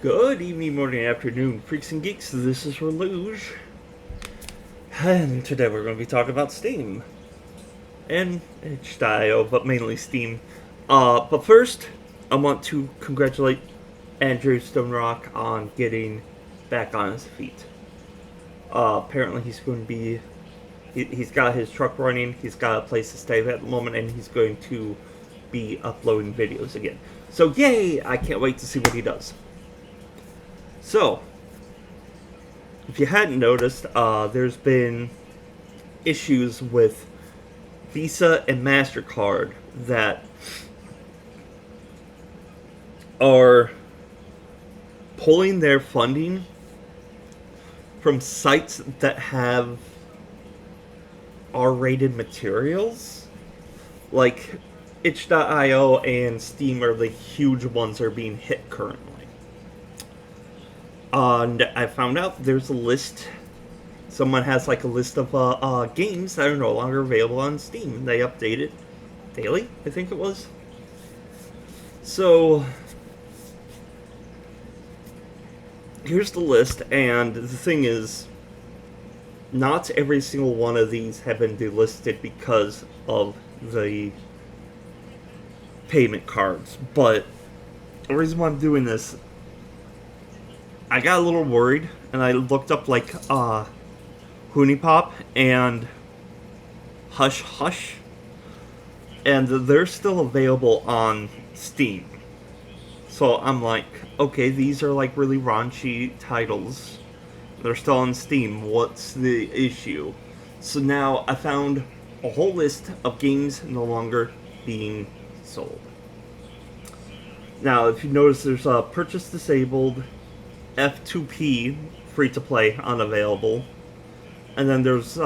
Good evening, morning, afternoon, freaks and geeks. This is Reluge, and today we're going to be talking about Steam and itch.io, but mainly Steam. But first, I want to congratulate Andrew Stonerock on getting back on his feet. Apparently, he's going to be. He's got his truck running. He's got a place to stay at the moment, and he's going to be uploading videos again. So, yay! I can't wait to see what he does. So, if you hadn't noticed, there's been issues with Visa and MasterCard that are pulling their funding from sites that have R-rated materials. Like, itch.io and Steam are the huge ones that are being hit currently. And I found out there's a list. Someone has like a list of games that are no longer available on Steam. They update it daily, I think it was. So here's the list, and the thing is, not every single one of these have been delisted because of the payment cards. But the reason why I'm doing this, I got a little worried, and I looked up like Hoonipop and Hush Hush, and they're still available on Steam. So I'm like, okay, these are like really raunchy titles. They're still on Steam. What's the issue? So now I found a whole list of games no longer being sold. Now, if you notice, there's purchase disabled, F2P, free to play, unavailable, and then there's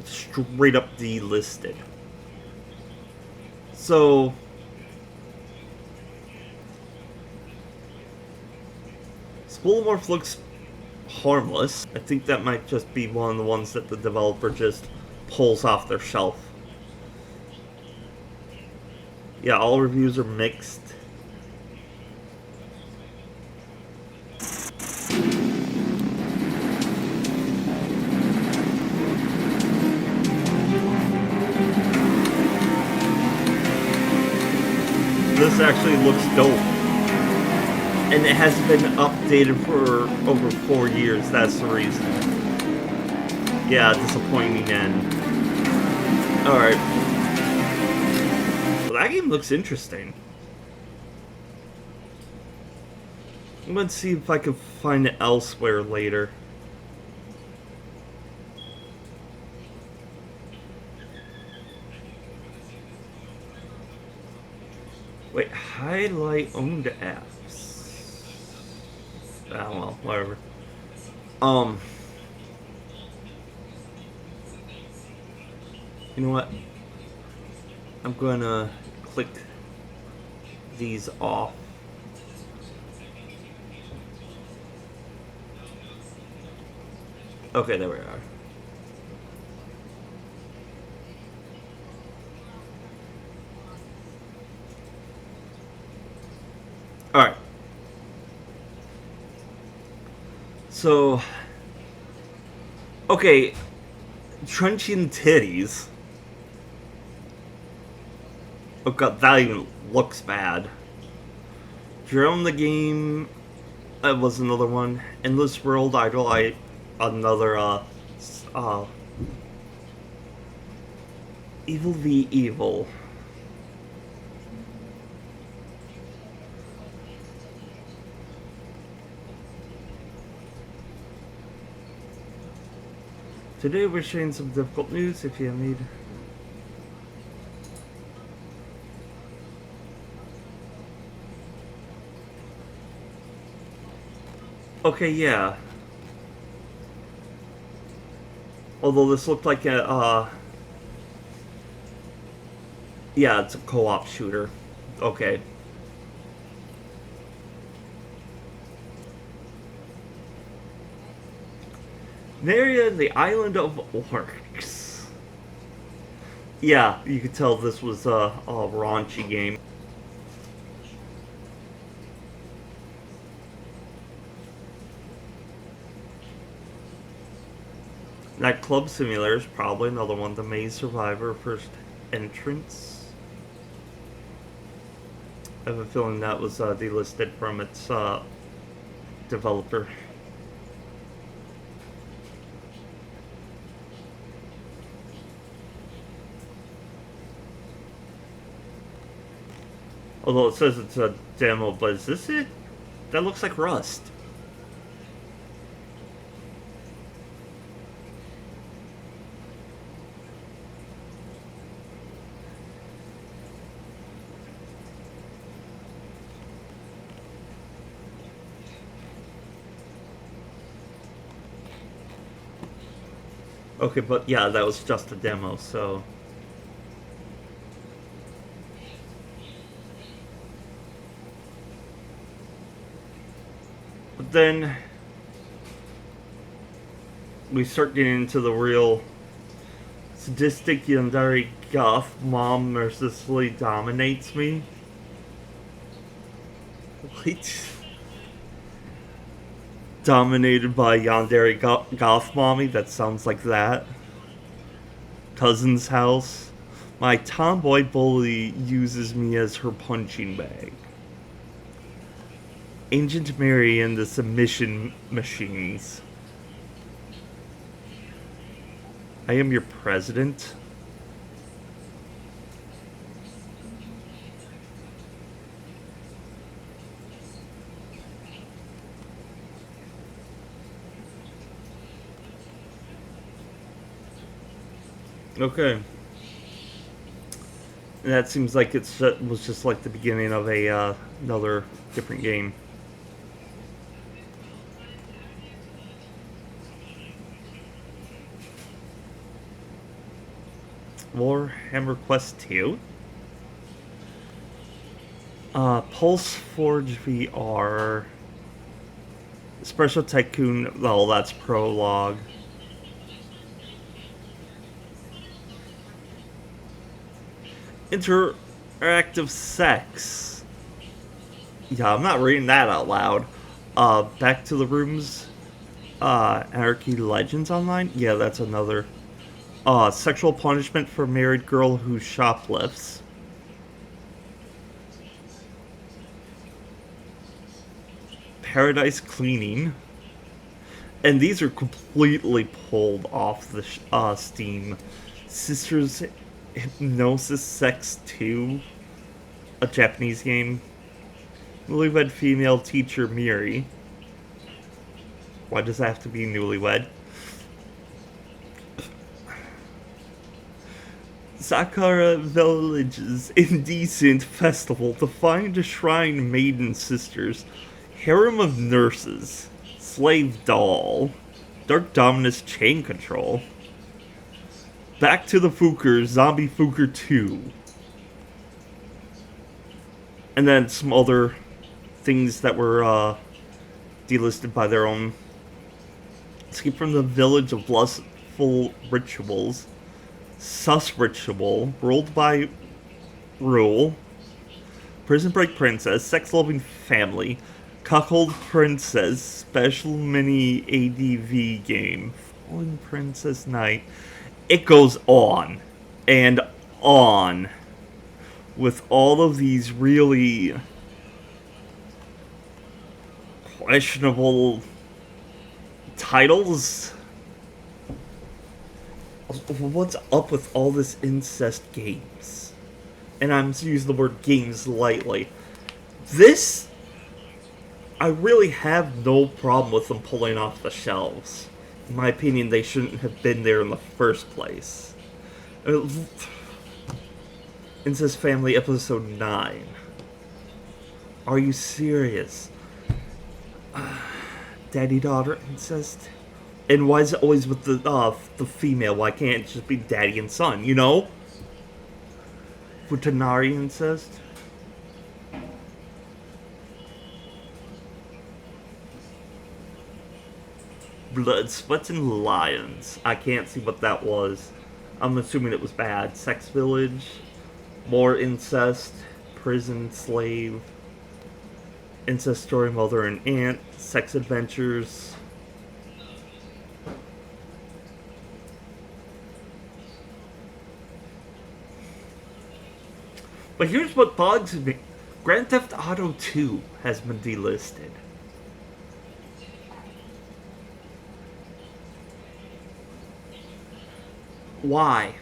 straight up delisted. So Spoolmorph looks harmless. I think that might just be one of the ones that the developer just pulls off their shelf. Yeah, all reviews are mixed. This actually looks dope. And it hasn't been updated for over 4 years, that's the reason. Yeah, disappointing end. Alright. Well, that game looks interesting. I'm gonna see if I can find it elsewhere later. Wait, highlight owned apps. Ah, well, whatever. You know what? I'm gonna click these off. Okay, there we are. Alright. So, okay, Truncheon Titties. Oh god, that even looks bad. Drone the Game, was another one. Endless World Idol, another, Evil v Evil. Today we're sharing some difficult news if you need. Okay, yeah. Although this looked like a, yeah, it's a co-op shooter. Okay. Naria, the Island of Orcs. Yeah, you could tell this was a raunchy game. That Club Simulator is probably another one. The Maze Survivor first entrance. I have a feeling that was delisted from its developer. Although it says it's a demo, but is this it? That looks like Rust. Okay, but yeah, that was just a demo, so... But then... we start getting into the real... sadistic Yandere goth mom mercilessly dominates me. What? Dominated by Yandere goth mommy? That sounds like that. Cousin's house. My tomboy bully uses me as her punching bag. Ancient Mary and the submission machines. I am your president. Okay. And that seems like it was just like the beginning of a another different game. Warhammer Quest 2. Pulse Forge VR. Special Tycoon. Well, that's prologue. Interactive sex. Yeah, I'm not reading that out loud. Back to the Rooms. Anarchy Legends Online. Yeah, that's another. Sexual punishment for married girl who shoplifts. Paradise Cleaning. And these are completely pulled off the Steam. Sisters Hypnosis Sex 2. A Japanese game. Newlywed female teacher Miri. Why does that have to be newlywed? Sakura Village's Indecent Festival to find a shrine maiden sisters. Harem of Nurses. Slave Doll. Dark Dominus Chain Control. Back to the Fuker, Zombie Fuker 2. And then some other things that were delisted by their own. Escape from the Village of Lustful Rituals. Sus Ritual. Ruled by Rule. Prison Break Princess. Sex Loving Family. Cuckold Princess. Special Mini ADV Game. Fallen Princess Knight. It goes on and on with all of these really questionable titles. What's up with all this incest games? And I'm using the word games lightly. This, I really have no problem with them pulling off the shelves. In my opinion, they shouldn't have been there in the first place. Incest Family Episode 9. Are you serious? Daddy-daughter incest? And why is it always with the female? Why can't it just be daddy and son, you know? Futanari incest? Blood, Sweats, and Lions. I can't see what that was. I'm assuming it was bad. Sex Village. More incest. Prison Slave. Incest Story Mother and Aunt. Sex Adventures. But here's what bugs me. Grand Theft Auto 2 has been delisted. Why?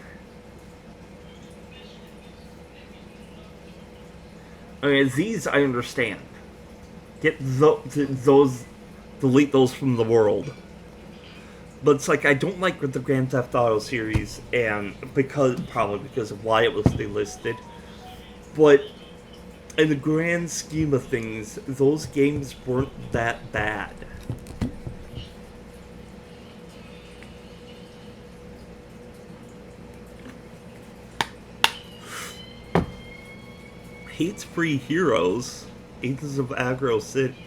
I mean, these I understand. Get those, delete those from the world. But it's like I don't like the Grand Theft Auto series, and probably because of why it was delisted. But in the grand scheme of things, those games weren't that bad. Hates Free Heroes, Agents of Aggro City.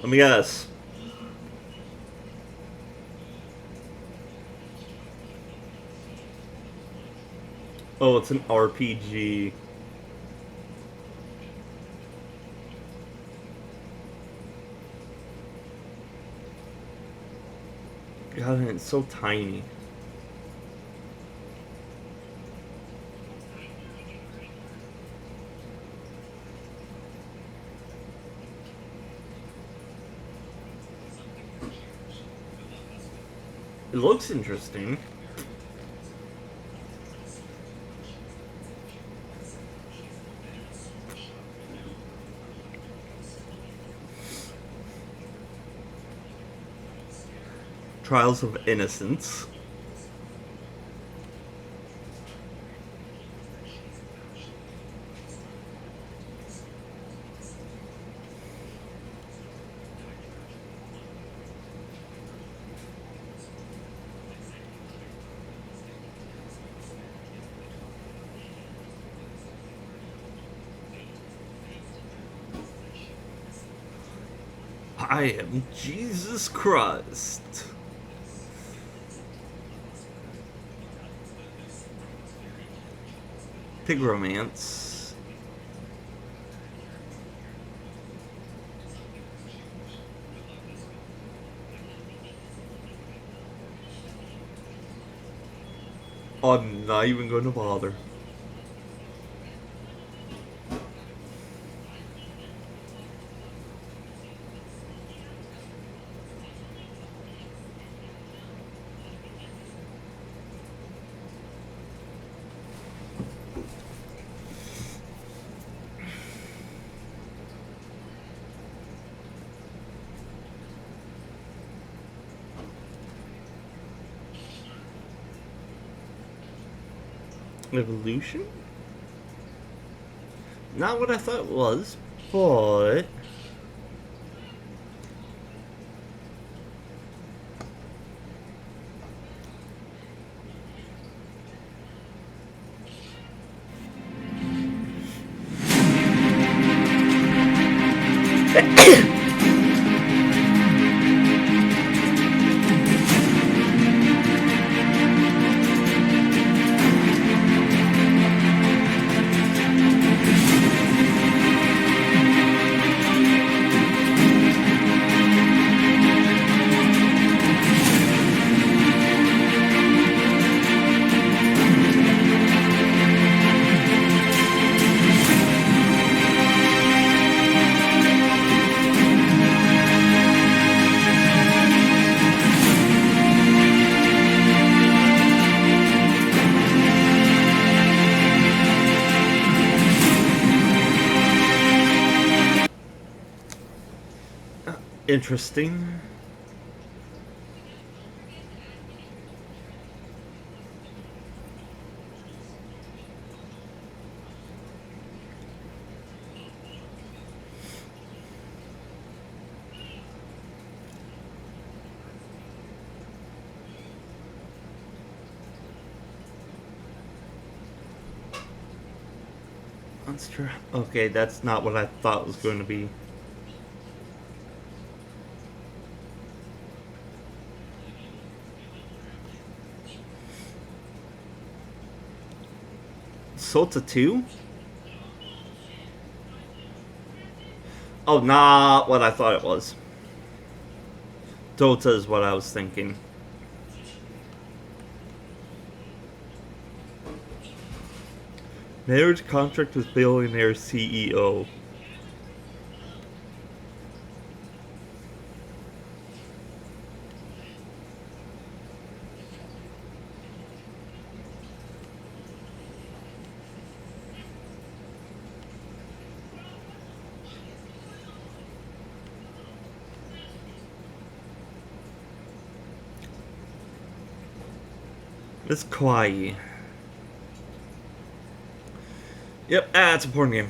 Let me guess. Oh, it's an RPG. God, it's so tiny. It looks interesting. Trials of Innocence. I am Jesus Christ. Pig Romance. I'm not even going to bother. Evolution? Not what I thought it was, but... Interesting. Monster. Okay, that's not what I thought it was going to be. Sota 2? Oh, not what I thought it was. Dota is what I was thinking. Marriage contract with billionaire CEO. It's kawaii. Yep, it's a porn game.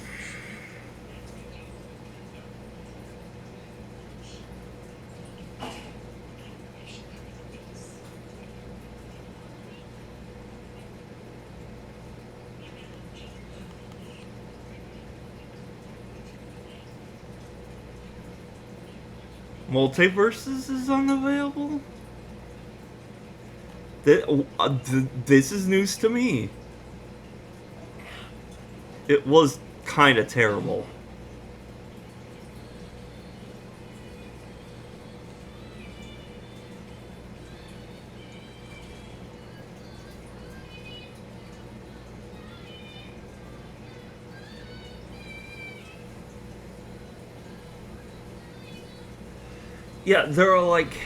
Multiverses is unavailable? This is news to me. It was kind of terrible. Yeah, they're like,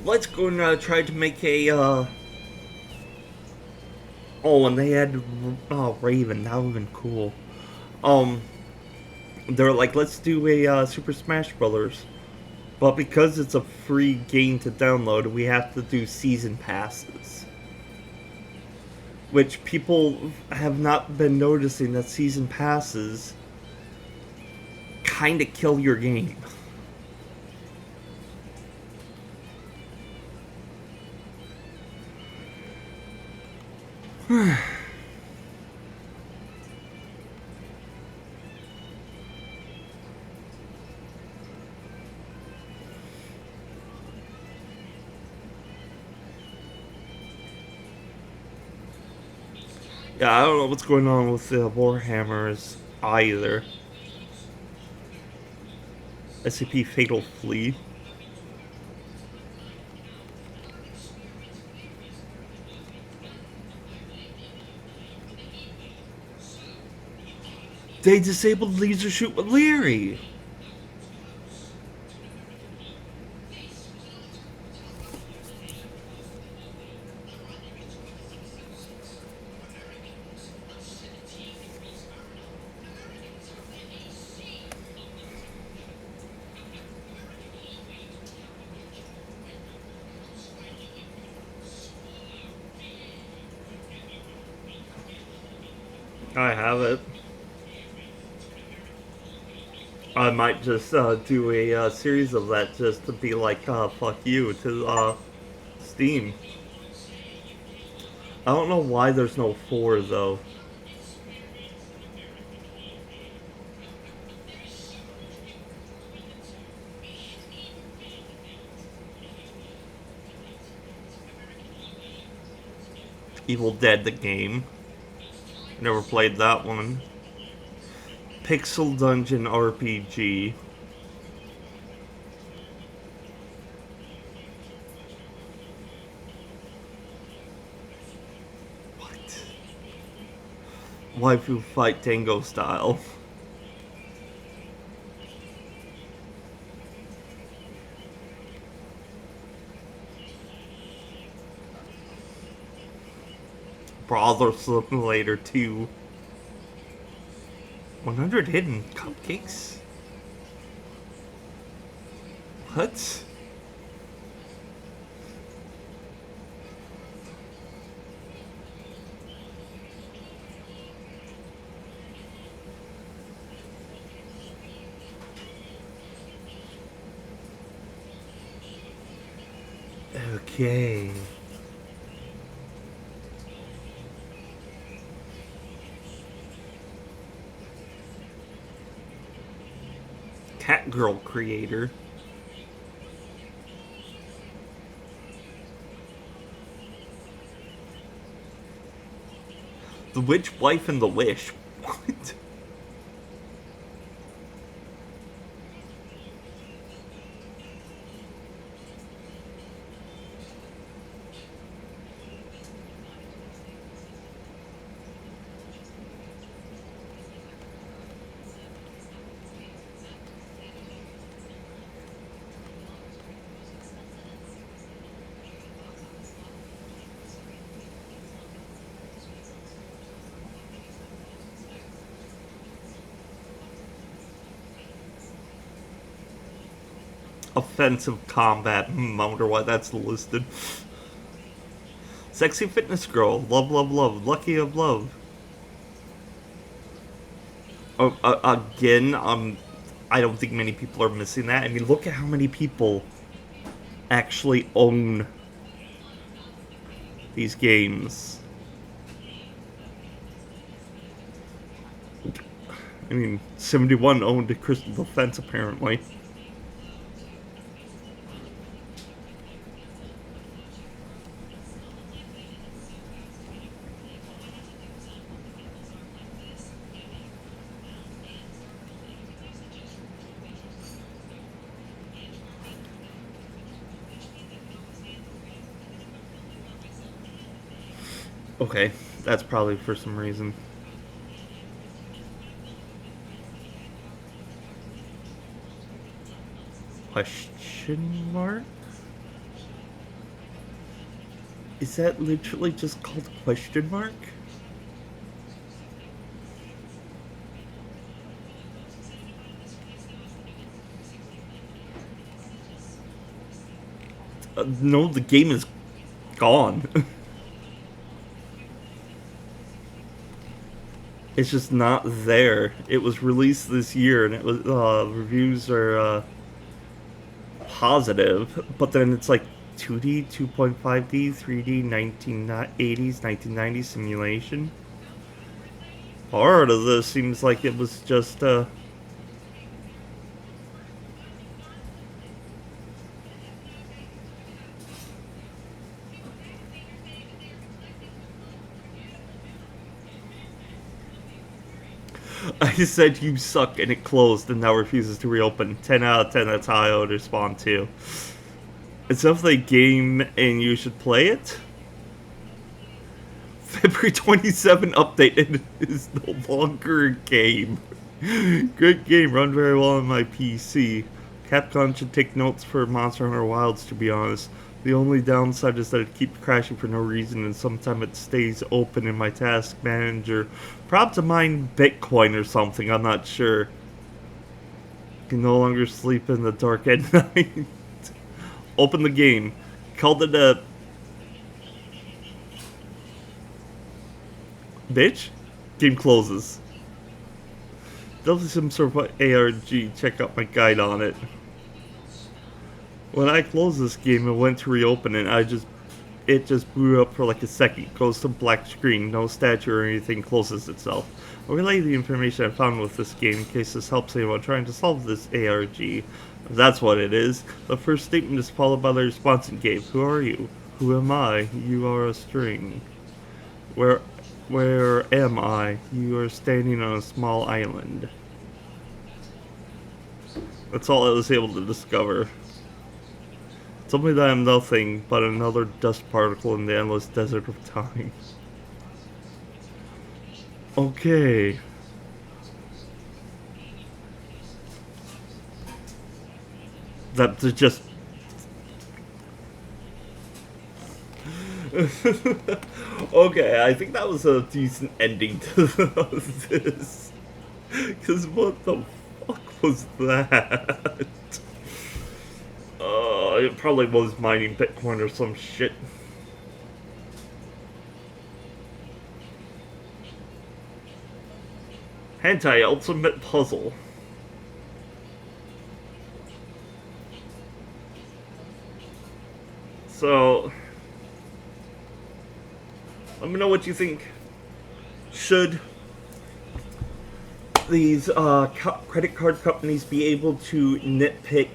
let's go and try to make a, oh, and they had, Raven, that would've been cool. They're like, let's do a, Super Smash Brothers. But because it's a free game to download, we have to do season passes. Which people have not been noticing that season passes kind of kill your game. Yeah, I don't know what's going on with the Warhammers either. SCP Fatal Flee. They disabled laser shoot with Leary. I have it. I might just do a series of that just to be like, fuck you to Steam. I don't know why there's no 4 though. Evil Dead the game. Never played that one. Pixel Dungeon RPG. What? Waifu Fight Tango style. Brother Simulator 2. 100 hidden cupcakes? What? Okay. Catgirl creator. The Witch Wife and the Wish. What? offensive combat. I wonder why that's listed. Sexy fitness girl. Love, love, love. Lucky of love. Oh, again, I don't think many people are missing that. I mean, look at how many people actually own these games. I mean, 71 owned a Crystal Defense, apparently. Okay, that's probably for some reason. Question mark? Is that literally just called question mark? No, the game is gone. It's just not there. It was released this year, and it was reviews are positive, but then it's like 2D, 2.5D, 3D, 1980s, 1990s simulation. Part of this seems like it was just I said you suck and it closed and now refuses to reopen. 10 out of 10, that's how I would respond to. It's definitely a game and you should play it. February 27 update, and it is no longer a game. Good game, run very well on my PC. Capcom should take notes for Monster Hunter Wilds, to be honest. The only downside is that it keeps crashing for no reason, and sometimes it stays open in my task manager. Probably to mine Bitcoin or something, I'm not sure. Can no longer sleep in the dark at night. Open the game. Called it a... Bitch? Game closes. Definitely some sort of ARG. Check out my guide on it. When I closed this game and went to reopen it, it just blew up for like a second. Goes to black screen, no statue or anything, closes itself. I'll relay the information I found with this game in case this helps anyone trying to solve this ARG. If that's what it is. The first statement is followed by the response it gave. Who are you? Who am I? You are a string. Where am I? You are standing on a small island. That's all I was able to discover. Tell me that I'm nothing but another dust particle in the endless desert of time. Okay. That's just... Okay, I think that was a decent ending to this. Because what the fuck was that? It probably was mining Bitcoin or some shit. Hentai Ultimate Puzzle. So, let me know what you think. Should these credit card companies be able to nitpick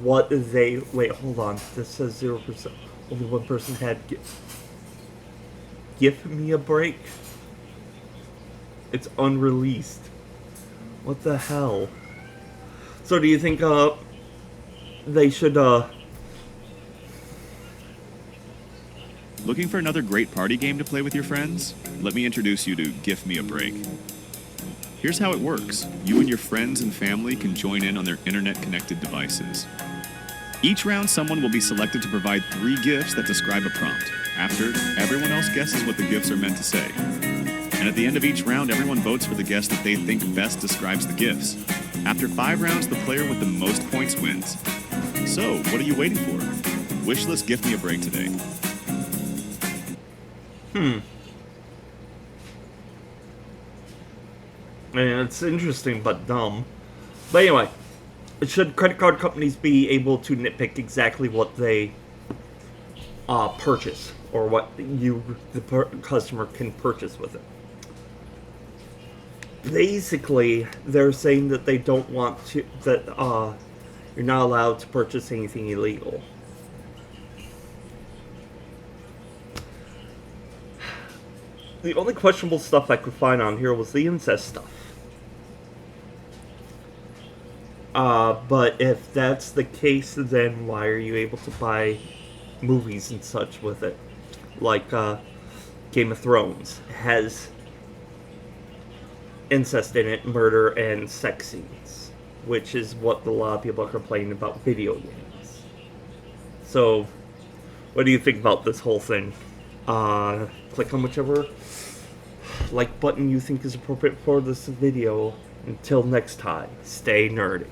what they... Wait, hold on. This says 0%. Only one person had... Give me a break. It's unreleased. What the hell? So do you think they should Looking for another great party game to play with your friends? Let me introduce you to Give Me a Break. Here's how it works. You and your friends and family can join in on their internet-connected devices. Each round, someone will be selected to provide 3 gifts that describe a prompt. After, everyone else guesses what the gifts are meant to say. And at the end of each round, everyone votes for the guess that they think best describes the gifts. After 5 rounds, the player with the most points wins. So, what are you waiting for? Wishlist Gift Me a Break today. And it's interesting but dumb. But anyway, should credit card companies be able to nitpick exactly what they purchase, or what customer can purchase with it? Basically, they're saying that they don't want to, that you're not allowed to purchase anything illegal. The only questionable stuff I could find on here was the incest stuff. But if that's the case, then why are you able to buy movies and such with it? Like, Game of Thrones has incest in it, murder, and sex scenes, which is what a lot of people are complaining about video games. So, what do you think about this whole thing? Click on whichever like button you think is appropriate for this video. Until next time, stay nerdy.